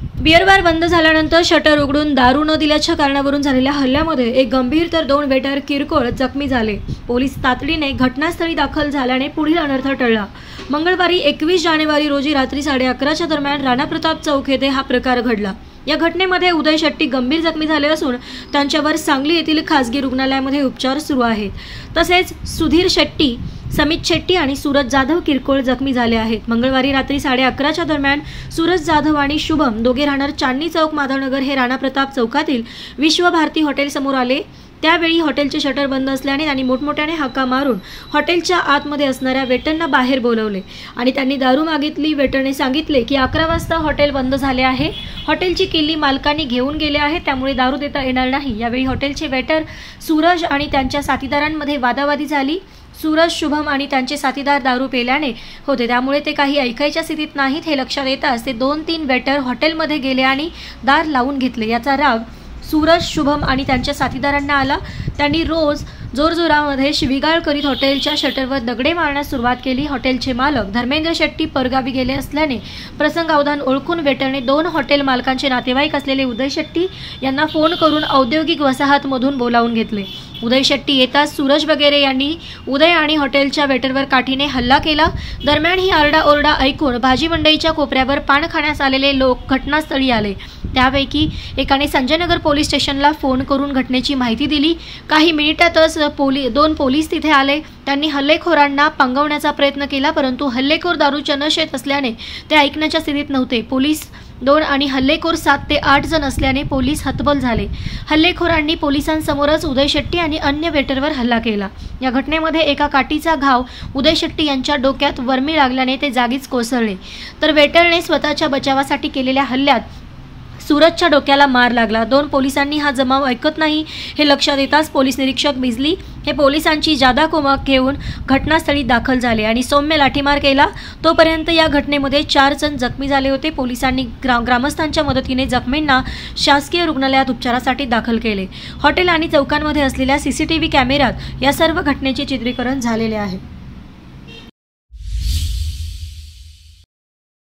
Beer bar बंद झाल्यानंतर shutter उघडून दारू न दिल्याच्या कारणावरून झालेल्या हल्ल्यामध्ये एक गंभीर तर 2 वेटर किरकोळ जखमी झाले। पोलीस तातडीने घटनास्थळी दाखल झाल्याने पुढील अनर्थ टळला। मंगळवारी 21 जानेवारी रोजी रात्री 11:30च्या दरम्यान राणा प्रताप चौक येथे हा प्रकार घडला। या घटनेमध्ये उदय शेट्टी गंभीर जखमी झाले असून त्यांच्यावर सांगली येथील खासगी रुग्णालयामध्ये उपचार सुरू आहेत। तसेच सुधीर शेट्टी, समित शेट्टी आणि सूरज जाधव किरकोळ जखमी झाले आहेत। मंगळवारी रात्री 11:30च्या दरम्यान सूरज जाधव आणि शुभम दोघे राहणार चांदणी चौक, माधवनगर हे राणा प्रताप चौकातील विश्व भारती हॉटेल समोर आले। त्यावेळी हॉटेलचे शटर बंद असल्याने त्यांनी मोठमोठ्याने हाका मारून हॉटेलच्या आतमध्ये असणाऱ्या वेटरना बाहेर बोलवले आणि त्यांनी दारू मागितली। वेटरने सांगितले की 11 वाजता हॉटेल बंद झाले आहे, हॉटेलची किल्ली मालकांनी घेऊन गेले आहे, त्यामुळे दारू देता येणार नाही। यावेळी हॉटेलचे वेटर सूरज आणि त्यांच्या साथीदारांमध्ये वादावादी झाली। सूरज, शुभम आणि त्यांचे साथीदार दारू पेल्याने होते, त्यामुळे ते काही ऐकायच्या स्थितीत नाहीत हे लक्षात येताच ते 2-3 वेटर हॉटेलमध्ये गेले आणि दार लावून घेतले। याचा राग सूरज, शुभम आणि त्यांच्या साथीदारांना आला। त्यांनी रोज जोरजोरामध्ये शिवीगाळ करीत हॉटेलच्या शटरवर दगडे मारण्यास सुरुवात केली। हॉटेलचे मालक धर्मेंद्र शेट्टी परगावी गेले असल्याने प्रसंगावधान ओळखून वेटरने 2 हॉटेल मालकांचे नातेवाईक असलेले उदय शेट्टी यांना फोन करून औद्योगिक वसाहतमधून बोलावून घेतले। उदय शेट्टी येताच सूरज वगैरे यांनी उदय आणि हॉटेलच्या वेटरवर काठीने हल्ला केला। दरम्यान ही आरडाओरडा ऐकून भाजी मंडईच्या कोपऱ्यावर पान खाण्यास आलेले लोक घटनास्थळी आले। त्यापैकी एकाने संजयनगर पोलीस स्टेशनला फोन करून घटनेची माहिती दिली। काही मिनिटातच 2 पोलीस तिथे आले। त्यांनी हल्लेखोरांना पांगवण्याचा प्रयत्न केला, परंतु हल्लेखोर दारूच्या नशेत असल्याने ते ऐकण्याच्या स्थितीत नव्हते। पोलीस 2 आणि हल्लेखोर 7 ते 8 जण असल्याने पोलीस हतबल झाले। हल्लेखोरांनी पोलिसांसमोरच उदय शेट्टी आणि अन्य वेटरवर हल्ला केला। या घटनेमध्ये एका काठीचा घाव उदय शेट्टी यांच्या डोक्यात वर्मी लागल्याने ते जागीच कोसळले, तर वेटरने स्वतःच्या बचावासाठी केलेल्या हल्ल्यात सूरजच्या डोक्याला मार लागला। 2 पोलिसांनी हा जमाव ऐकत नाही हे लक्षात येताच पोलीस निरीक्षक बिजली हे पोलिसांची जादा कोमक घेऊन घटनास्थळी दाखल झाले आणि सौम्य लाठीमार केला। तोपर्यंत या घटनेमध्ये 4 जण जखमी झाले होते। पोलिसांनी ग्रामस्थांच्या मदतीने जखमींना शासकीय रुग्णालयात उपचारासाठी दाखल केले। हॉटेल आणि चौकांमध्ये असलेल्या CCTV कॅमेऱ्यात या सर्व घटनेचे चित्रीकरण झालेले आहे।